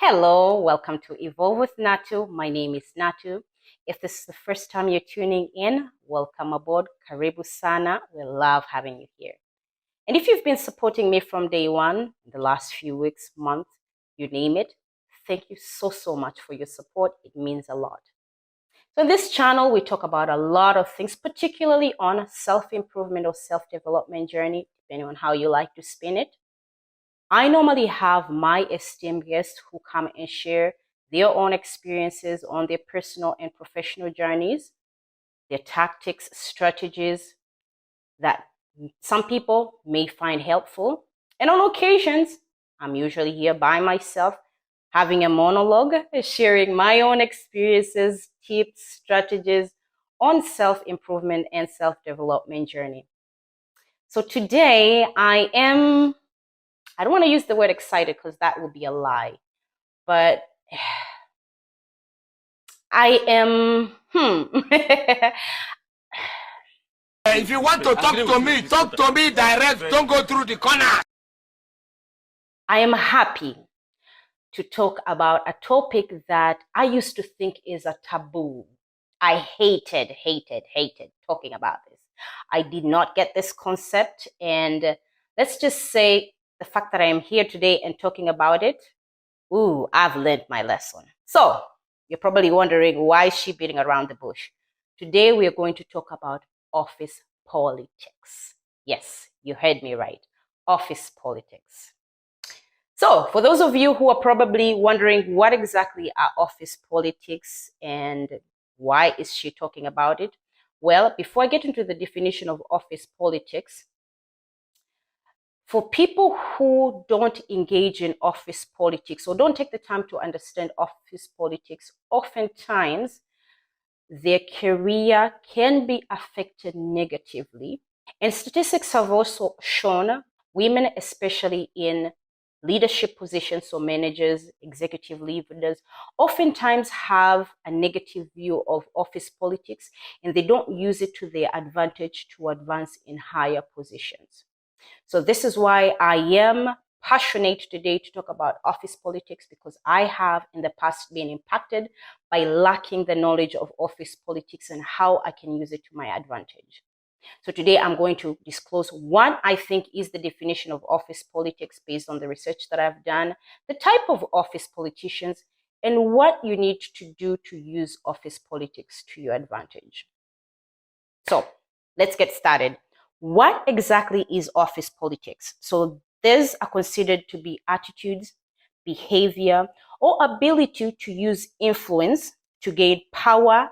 Hello, welcome to Evolve with Natu. My name is Natu. If this is the first time you're tuning in, welcome aboard. Karibu sana. We love having you here. And if you've been supporting me from day one, the last few weeks, months, you name it, thank you so much for your support. It means a lot. So in this channel, we talk about a lot of things, particularly on self-improvement or self-development journey, depending on how you like to spin it. I normally have my esteemed guests who come and share their own experiences on their personal and professional journeys, their tactics, strategies that some people may find helpful. And on occasions, I'm usually here by myself, having a monologue, sharing my own experiences, tips, strategies on self-improvement and self-development journey. So today I don't want to use the word excited because that would be a lie, but I am, If you want to talk to me direct. Don't go through the corner. I am happy to talk about a topic that I used to think is a taboo. I hated talking about this. I did not get this concept, and let's just say the fact that I am here today and talking about it, I've learned my lesson. So you're probably wondering, why is she beating around the bush? Today we are going to talk about office politics. Yes, you heard me right. Office politics. So for those of you who are probably wondering what exactly are office politics and why is she talking about it? Well, before I get into the definition of office politics, for people who don't engage in office politics or don't take the time to understand office politics, oftentimes their career can be affected negatively. And statistics have also shown women, especially in leadership positions, so managers, executive leaders, oftentimes have a negative view of office politics, and they don't use it to their advantage to advance in higher positions. So this is why I am passionate today to talk about office politics, because I have in the past been impacted by lacking the knowledge of office politics and how I can use it to my advantage. So today I'm going to disclose what I think is the definition of office politics based on the research that I've done, the type of office politicians, and what you need to do to use office politics to your advantage. So let's get started. What exactly is office politics? So these are considered to be attitudes, behavior, or ability to use influence to gain power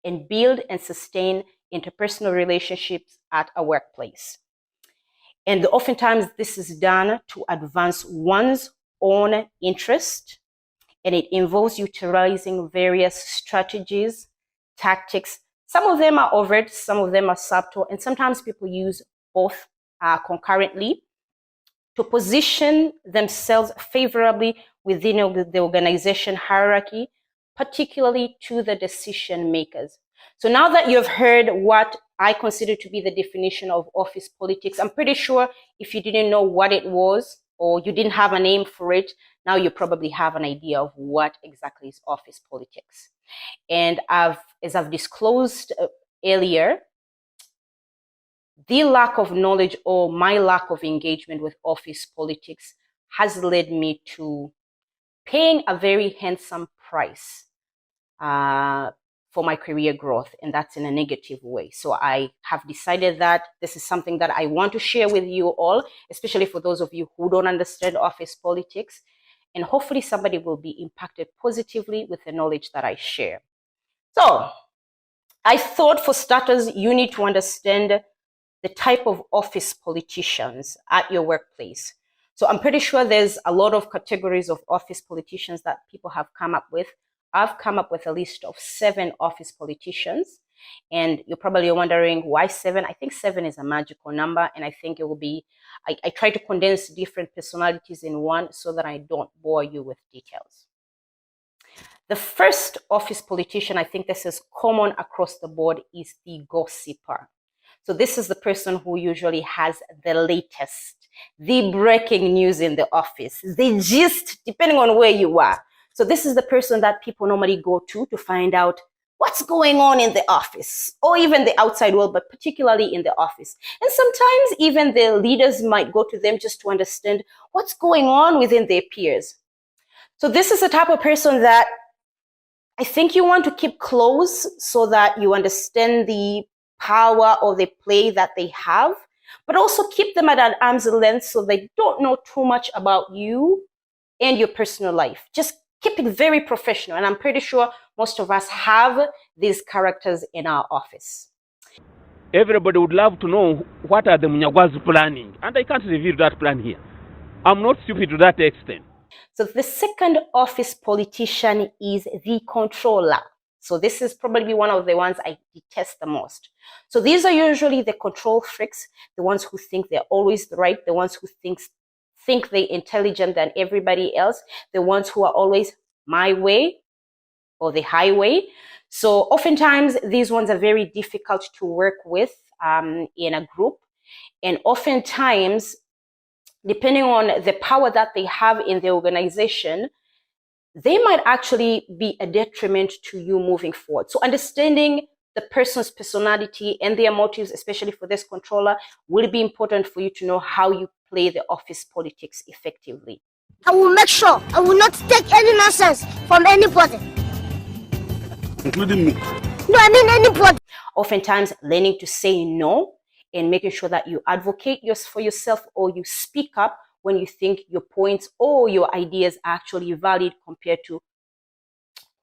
and build and sustain interpersonal relationships at a workplace. And oftentimes this is done to advance one's own interest, and it involves utilizing various strategies, tactics. Some of them are overt, some of them are subtle, and sometimes people use both concurrently to position themselves favorably within the organization hierarchy, particularly to the decision makers. So now that you've heard what I consider to be the definition of office politics, I'm pretty sure if you didn't know what it was or you didn't have a name for it, now you probably have an idea of what exactly is office politics. And as I've disclosed earlier, the lack of knowledge or my lack of engagement with office politics has led me to paying a very handsome price for my career growth, and that's in a negative way. So I have decided that this is something that I want to share with you all, especially for those of you who don't understand office politics, and hopefully somebody will be impacted positively with the knowledge that I share. So I thought, for starters, you need to understand the type of office politicians at your workplace. So I'm pretty sure there's a lot of categories of office politicians that people have come up with. I've come up with a list of 7 office politicians, and you're probably wondering why 7. I think 7 is a magical number, and I think it will be, I try to condense different personalities in one so that I don't bore you with details. The first office politician, I think this is common across the board, is the gossiper. So this is the person who usually has the latest the breaking news in the office, the gist, depending on where you are. So this is the person that people normally go to find out what's going on in the office or even the outside world, but particularly in the office. And sometimes even the leaders might go to them just to understand what's going on within their peers. So this is the type of person that I think you want to keep close so that you understand the power or the play that they have, but also keep them at an arm's length so they don't know too much about you and your personal life. Just keep it very professional. And I'm pretty sure most of us have these characters in our office. Everybody would love to know what are the Munyagwa's planning. And I can't reveal that plan here. I'm not stupid to that extent. So the second office politician is the controller. So this is probably one of the ones I detest the most. So these are usually the control freaks, the ones who think they're always right, the ones who think they're intelligent than everybody else, the ones who are always my way or the highway. So oftentimes these ones are very difficult to work with in a group. And oftentimes, depending on the power that they have in the organization, they might actually be a detriment to you moving forward. So understanding the person's personality and their motives, especially for this controller, will be important for you to know how you play the office politics effectively. I will make sure I will not take any nonsense from anybody. Including me. No, I mean anybody. Oftentimes, learning to say no and making sure that you advocate for yourself or you speak up when you think your points or your ideas are actually valid compared to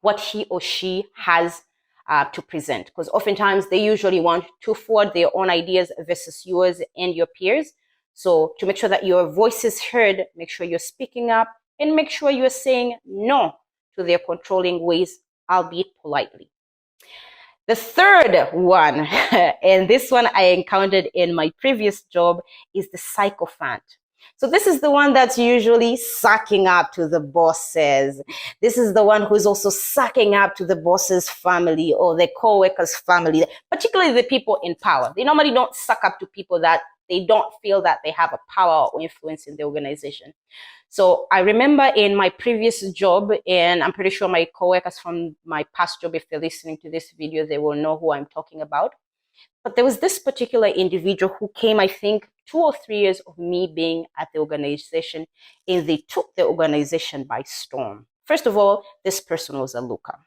what he or she has to present. Because oftentimes they usually want to forward their own ideas versus yours and your peers. So to make sure that your voice is heard, make sure you're speaking up and make sure you're saying no to their controlling ways, albeit politely. The third one, and this one I encountered in my previous job, is the Psychophant. So this is the one that's usually sucking up to the bosses. This is the one who's also sucking up to the boss's family or the co-worker's family, particularly the people in power. They normally don't suck up to people that they don't feel that they have a power or influence in the organization. So I remember in my previous job, and I'm pretty sure my coworkers from my past job, if they're listening to this video, they will know who I'm talking about. But there was this particular individual who came, I think, 2 or 3 years of me being at the organization, and they took the organization by storm. First of all, this person was a looker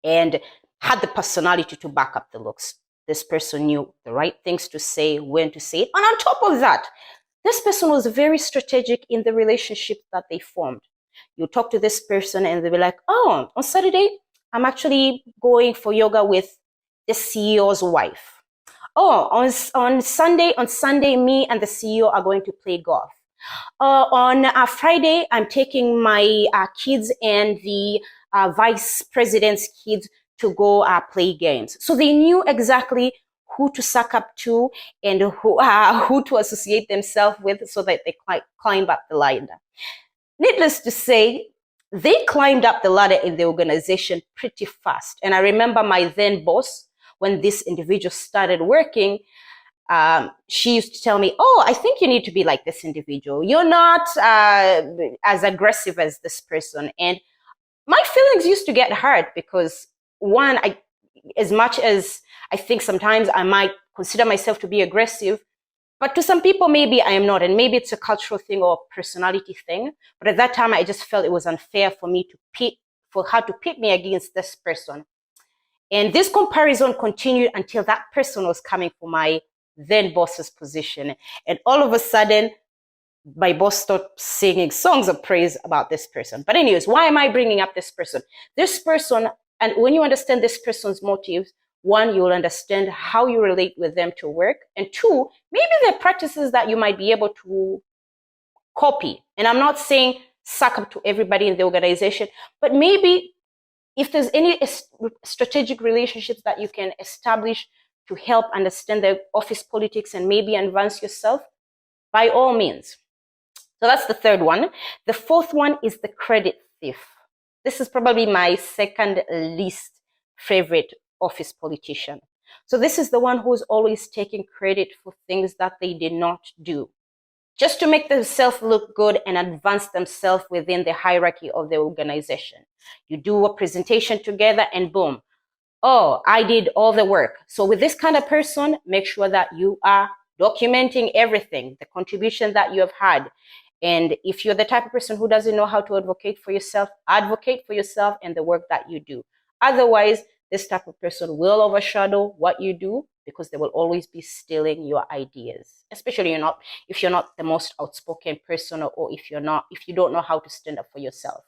and had the personality to back up the looks. This person knew the right things to say, when to say it. And on top of that, this person was very strategic in the relationship that they formed. You talk to this person and they'll be like, oh, on Saturday, I'm actually going for yoga with the CEO's wife. Oh, on Sunday, me and the CEO are going to play golf. On Friday, I'm taking my kids and the vice president's kids to go play games. So they knew exactly who to suck up to and who to associate themselves with so that they climb up the ladder. Needless to say, they climbed up the ladder in the organization pretty fast. And I remember my then boss, when this individual started working, she used to tell me, oh, I think you need to be like this individual. You're not as aggressive as this person. And my feelings used to get hurt because, one, as much as I think sometimes I might consider myself to be aggressive, but to some people, maybe I am not. And maybe it's a cultural thing or a personality thing. But at that time, I just felt it was unfair for her to pit me against this person. And this comparison continued until that person was coming for my then boss's position. And all of a sudden, my boss started singing songs of praise about this person. But anyways, why am I bringing up this person? This person, and when you understand this person's motives, one, you will understand how you relate with them to work. And two, maybe there are practices that you might be able to copy. And I'm not saying suck up to everybody in the organization, but maybe if there's any strategic relationships that you can establish to help understand the office politics and maybe advance yourself, by all means. So that's the third one. The fourth one is the credit thief. This is probably my second least favorite office politician. So this is the one who's always taking credit for things that they did not do. just to make themselves look good and advance themselves within the hierarchy of the organization. You do a presentation together and boom, oh, I did all the work. So with this kind of person, make sure that you are documenting everything, the contribution that you have had. And if you're the type of person who doesn't know how to advocate for yourself and the work that you do. Otherwise, this type of person will overshadow what you do because they will always be stealing your ideas, especially if you're not the most outspoken person, or if you don't know how to stand up for yourself.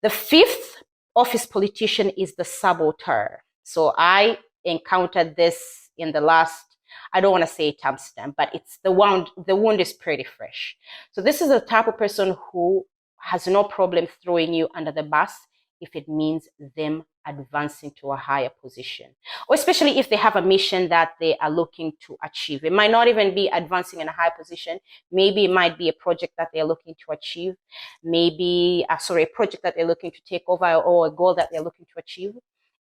The fifth office politician is the saboteur. So I encountered this in the last, I don't want to say timestamp, but it's the wound is pretty fresh. So this is the type of person who has no problem throwing you under the bus if it means them advancing to a higher position, or especially if they have a mission that they are looking to achieve. It might not even be advancing in a high position. Maybe it might be a project that they're looking to achieve. Maybe, a project that they're looking to take over, or a goal that they're looking to achieve.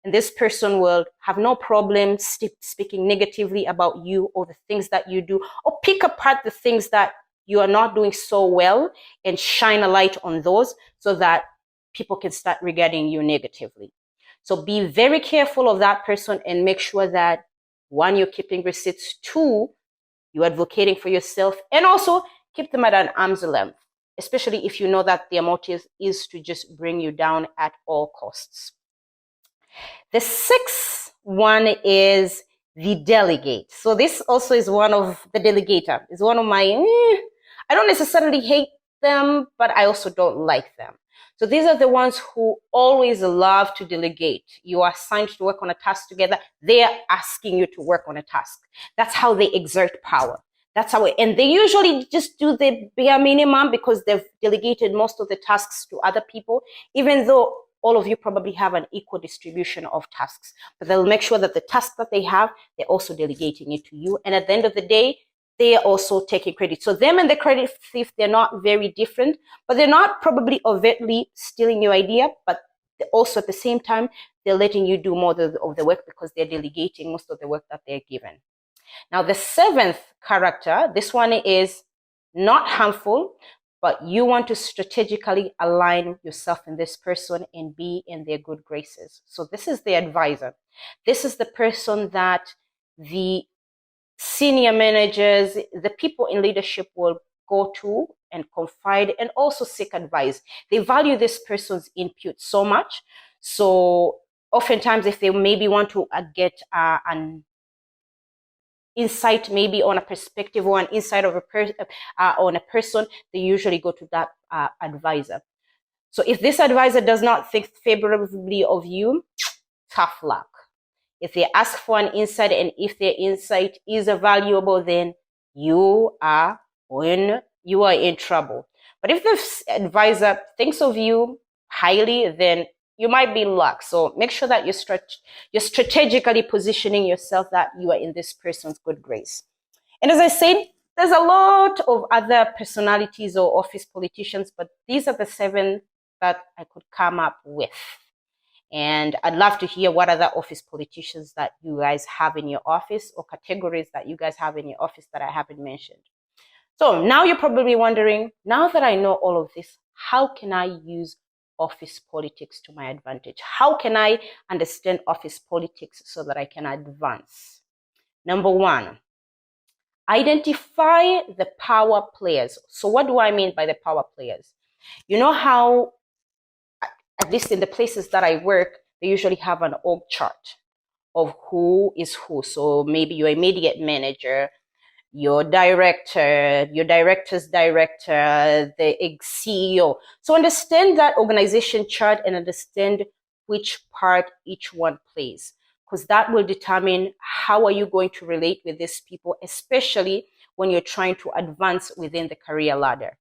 And this person will have no problem speaking negatively about you or the things that you do, or pick apart the things that you are not doing so well and shine a light on those so that people can start regarding you negatively. So be very careful of that person and make sure that, one, you're keeping receipts, two, you're advocating for yourself, and also keep them at an arm's length, especially if you know that their motive is to just bring you down at all costs. The sixth one is the delegate. So this also is one of the delegator. Is one of my, I don't necessarily hate them, but I also don't like them. So these are the ones who always love to delegate. You are assigned to work on a task together. They are asking you to work on a task. That's how they exert power. That's how and they usually just do the bare minimum because they've delegated most of the tasks to other people, even though all of you probably have an equal distribution of tasks. But they'll make sure that the task that they have, they're also delegating it to you. And at the end of the day, they are also taking credit. So them and the credit thief, they're not very different, but they're not probably overtly stealing your idea, but also at the same time, they're letting you do more of the work because they're delegating most of the work that they're given. Now, the seventh character, this one is not harmful, but you want to strategically align yourself in this person and be in their good graces. So this is the advisor. This is the person that the senior managers, the people in leadership will go to and confide and also seek advice. They value this person's input so much. So oftentimes if they maybe want to get an insight maybe on a perspective or an insight of on a person, they usually go to that advisor. So if this advisor does not think favorably of you, tough luck. If they ask for an insight and if their insight is valuable, then you are in trouble. But if the advisor thinks of you highly, then you might be in luck. So make sure that you're strategically positioning yourself that you are in this person's good grace. And as I said, there's a lot of other personalities or office politicians, but these are the 7 that I could come up with. And I'd love to hear what other office politicians that you guys have in your office or categories that you guys have in your office that I haven't mentioned. So now you're probably wondering, now that I know all of this, how can I use office politics to my advantage? How can I understand office politics so that I can advance? Number 1, identify the power players. So what do I mean by the power players? You know how, at least in the places that I work, they usually have an org chart of who is who. So maybe your immediate manager, your director, your director's director, the CEO. So understand that organization chart and understand which part each one plays, because that will determine how are you going to relate with these people, especially when you're trying to advance within the career ladder.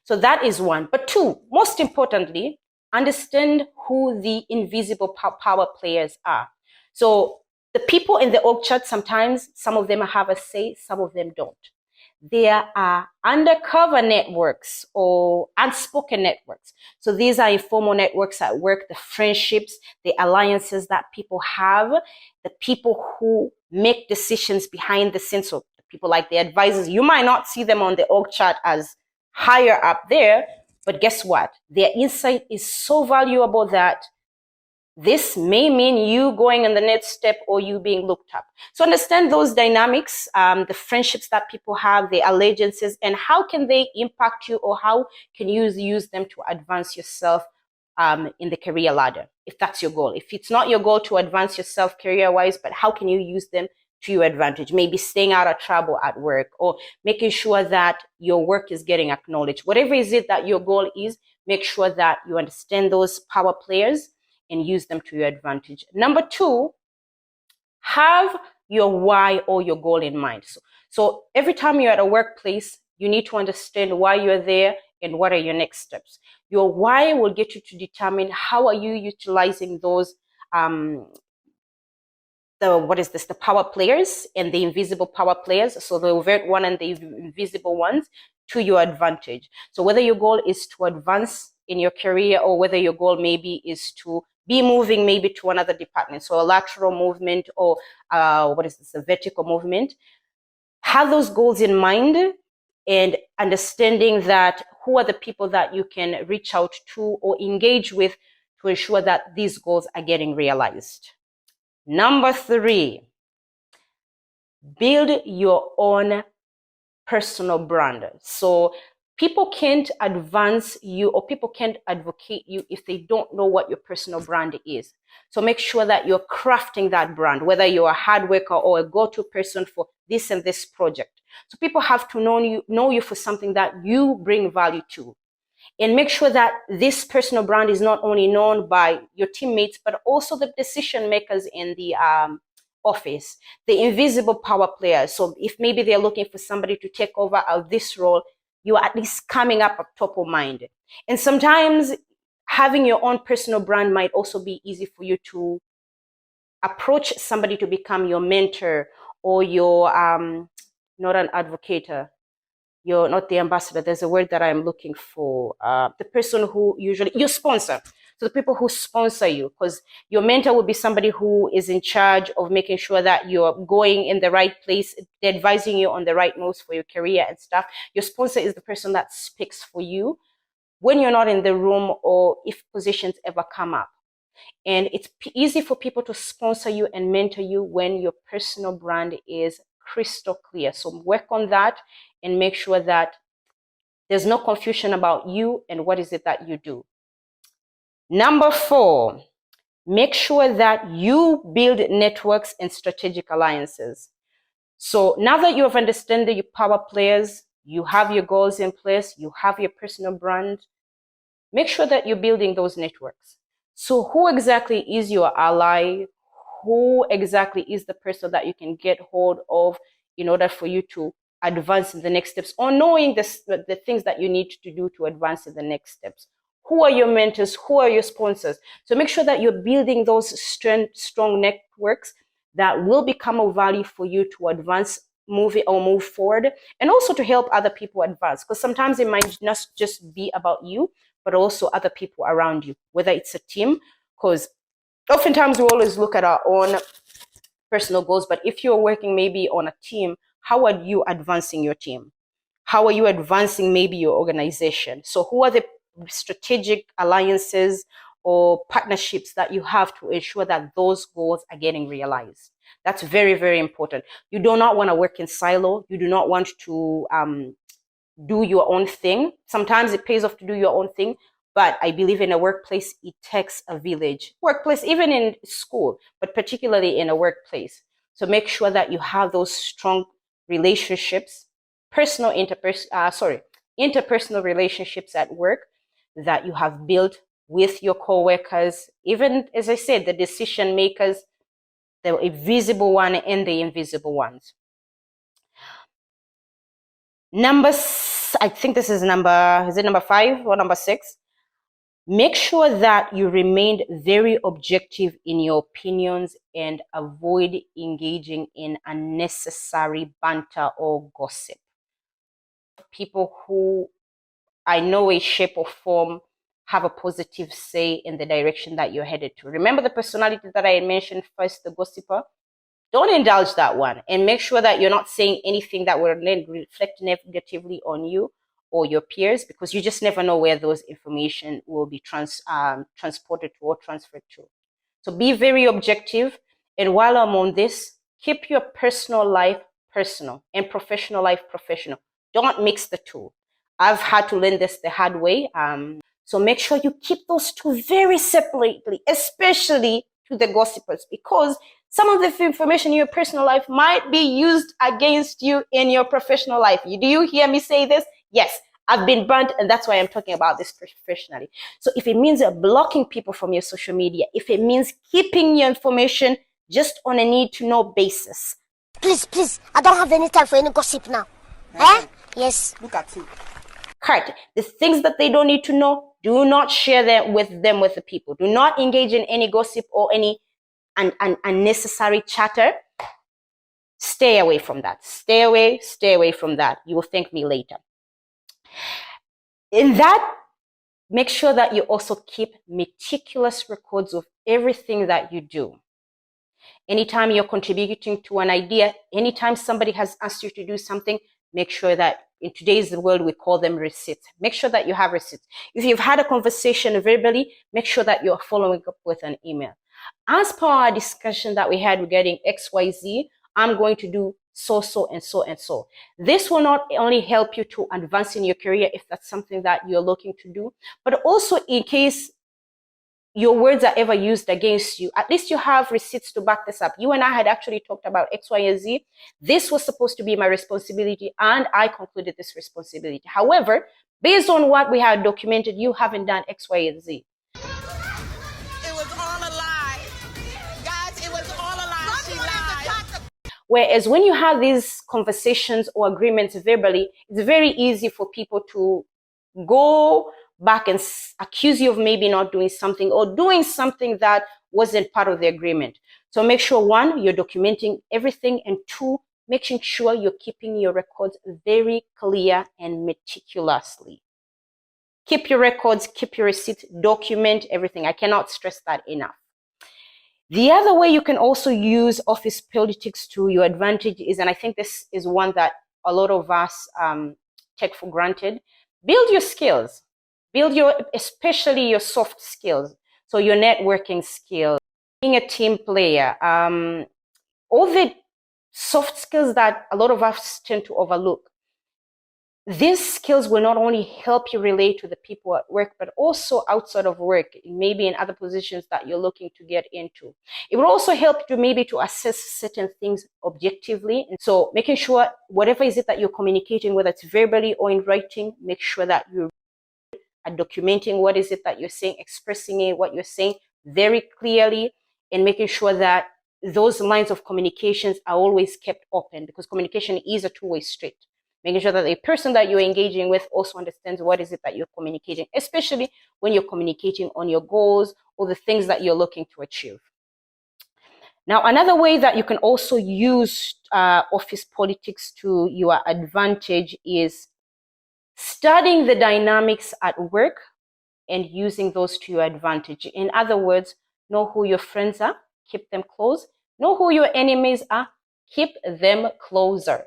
So that is 1. But 2, most importantly, understand who the invisible power players are. So the people in the org chart, sometimes some of them have a say, some of them don't. There are undercover networks or unspoken networks. So these are informal networks at work, the friendships, the alliances that people have, the people who make decisions behind the scenes, so the people like the advisors. You might not see them on the org chart as higher up there, but guess what? Their insight is so valuable that this may mean you going in the next step or you being looked up. So understand those dynamics, the friendships that people have, the allegiances, and how can they impact you, or how can you use them to advance yourself in the career ladder, if that's your goal. If it's not your goal to advance yourself career-wise, but how can you use them to your advantage? Maybe staying out of trouble at work, or making sure that your work is getting acknowledged. Whatever is it that your goal is, make sure that you understand those power players and use them to your advantage. Number 2, have your why or your goal in mind. So every time you're at a workplace, you need to understand why you're there and what are your next steps. Your why will get you to determine how are you utilizing those the power players and the invisible power players, so the overt one and the invisible ones, to your advantage. So whether your goal is to advance in your career, or whether your goal maybe is to be moving maybe to another department, so a lateral movement, or a vertical movement, have those goals in mind, and understanding that who are the people that you can reach out to or engage with to ensure that these goals are getting realized. Number 3, build your own personal brand. So people can't advance you, or people can't advocate you if they don't know what your personal brand is. So make sure that you're crafting that brand, whether you're a hard worker or a go-to person for this and this project. So people have to know you for something that you bring value to. And make sure that this personal brand is not only known by your teammates, but also the decision makers in the office, the invisible power players. So if maybe they're looking for somebody to take over this role, you're at least coming up top of mind. And sometimes having your own personal brand might also be easy for you to approach somebody to become your mentor, or your, not an advocate, you're not the ambassador. There's a word that I'm looking for. The person who usually, your sponsor. So the people who sponsor you, because your mentor will be somebody who is in charge of making sure that you're going in the right place. They're advising you on the right moves for your career and stuff. Your sponsor is the person that speaks for you when you're not in the room, or if positions ever come up. And it's easy for people to sponsor you and mentor you when your personal brand is crystal clear. So work on that and make sure that there's no confusion about you and what is it that you do. Number 4, make sure that you build networks and strategic alliances. So now that you have understood your power players, you have your goals in place, you have your personal brand, make sure that you're building those networks. So who exactly is your ally? Who exactly is the person that you can get hold of in order for you to advance in the next steps, or knowing the things that you need to do to advance in the next steps? Who are your mentors? Who are your sponsors? So make sure that you're building those strong networks that will become of value for you to advance, move forward, and also to help other people advance. Because sometimes it might not just be about you, but also other people around you, whether it's a team, because oftentimes we always look at our own personal goals, but if you're working maybe on a team, how are you advancing your team? How are you advancing maybe your organization? So who are the strategic alliances or partnerships that you have to ensure that those goals are getting realized? That's very, very important. You do not want to work in silo. You do not want to do your own thing. Sometimes it pays off to do your own thing, but I believe in a workplace, it takes a village. Workplace, even in school, but particularly in a workplace. So make sure that you have those strong relationships, interpersonal relationships at work that you have built with your coworkers, even, as I said, the decision makers, the visible one and the invisible ones. I think this is number 5 or number 6? Make sure that you remain very objective in your opinions and avoid engaging in unnecessary banter or gossip. People who, in no way, shape, or form, have a positive say in the direction that you're headed to. Remember the personality that I mentioned first, the gossiper? Don't indulge that one, and make sure that you're not saying anything that will reflect negatively on you or your peers, because you just never know where those information will be transported to or transferred to. So be very objective. And while I'm on this, keep your personal life personal and professional life professional. Don't mix the two. I've had to learn this the hard way. So make sure you keep those two very separately, especially to the gossipers, because some of the information in your personal life might be used against you in your professional life. Do you hear me say this? Yes, I've been burnt, and that's why I'm talking about this professionally. So if it means blocking people from your social media, if it means keeping your information just on a need-to-know basis. Please, I don't have any time for any gossip now. Eh? Yes. Look at you. Correct. The things that they don't need to know, do not share them with the people. Do not engage in any gossip or any unnecessary chatter. Stay away from that. Stay away from that. You will thank me later. In that, make sure that you also keep meticulous records of everything that you do. Anytime you're contributing to an idea, anytime somebody has asked you to do something, make sure that in today's world, we call them receipts. Make sure that you have receipts. If you've had a conversation verbally, make sure that you're following up with an email. As per our discussion that we had regarding XYZ, I'm going to do so, and so. This will not only help you to advance in your career if that's something that you're looking to do, but also in case your words are ever used against you, at least you have receipts to back this up. You and I had actually talked about X, Y, and Z. This was supposed to be my responsibility, and I concluded this responsibility. However, based on what we had documented, you haven't done X, Y, and Z. It was all a lie. Guys, it was all a lie. She lied. Whereas when you have these conversations or agreements verbally, it's very easy for people to go back and accuse you of maybe not doing something or doing something that wasn't part of the agreement. So make sure, one, you're documenting everything, and two, making sure you're keeping your records very clear and meticulously. Keep your records, keep your receipts, document everything. I cannot stress that enough. The other way you can also use office politics to your advantage is, and I think this is one that a lot of us take for granted, build your skills. Build especially your soft skills. So your networking skills, being a team player, all the soft skills that a lot of us tend to overlook. These skills will not only help you relate to the people at work, but also outside of work, maybe in other positions that you're looking to get into. It will also help you maybe to assess certain things objectively. And so making sure whatever is it that you're communicating, whether it's verbally or in writing, make sure that you're documenting what is it that you're saying, expressing it, what you're saying very clearly, and making sure that those lines of communications are always kept open, because communication is a two-way street. Making sure that the person that you're engaging with also understands what is it that you're communicating, especially when you're communicating on your goals or the things that you're looking to achieve. Now, another way that you can also use office politics to your advantage is studying the dynamics at work and using those to your advantage. In other words, know who your friends are, keep them close. Know who your enemies are, keep them closer.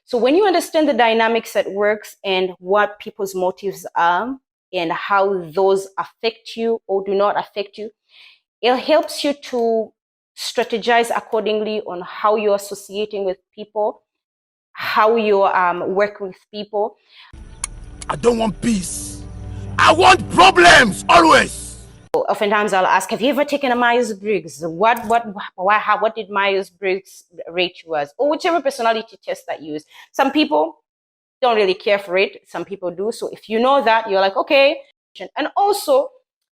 So when you understand the dynamics at work and what people's motives are and how those affect you or do not affect you, it helps you to strategize accordingly on how you're associating with people, how you're working with people. I don't want peace. I want problems always. Oftentimes I'll ask, have you ever taken a Myers-Briggs? What did Myers-Briggs rate you as? Or whichever personality test that you use. Some people don't really care for it. Some people do. So if you know that, you're like, okay. And also,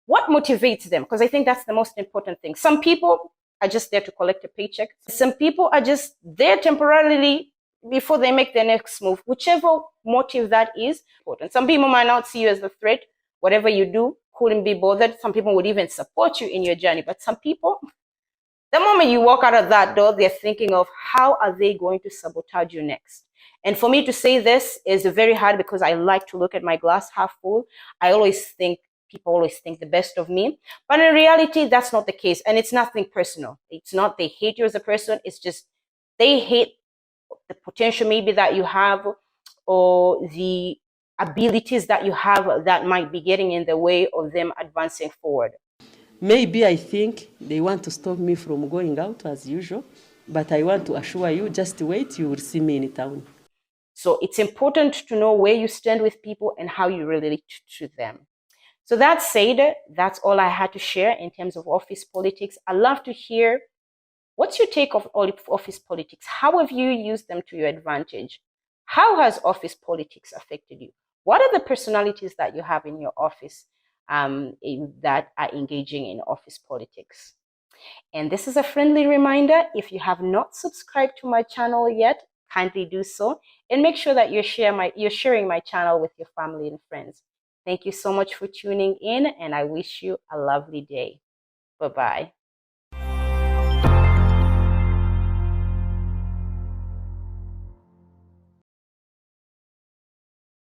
what motivates them? Because I think that's the most important thing. Some people are just there to collect a paycheck. Some people are just there temporarily before they make their next move. Whichever motive that is important. Some people might not see you as a threat. Whatever you do, couldn't be bothered. Some people would even support you in your journey. But some people, the moment you walk out of that door, they're thinking of how are they going to sabotage you next. And for me to say this is very hard because I like to look at my glass half full. I always think people always think the best of me. But in reality, that's not the case. And it's nothing personal. It's not they hate you as a person. It's just they hate the potential maybe that you have, or the abilities that you have that might be getting in the way of them advancing forward. Maybe I think they want to stop me from going out as usual, but I want to assure you, just wait, you will see me in town. So it's important to know where you stand with people and how you relate to them. So that said, that's all I had to share in terms of office politics. I'd love to hear, what's your take of office politics? How have you used them to your advantage? How has office politics affected you? What are the personalities that you have in your office that are engaging in office politics? And this is a friendly reminder, if you have not subscribed to my channel yet, kindly do so, and make sure that you're sharing my channel with your family and friends. Thank you so much for tuning in, and I wish you a lovely day. Bye-bye.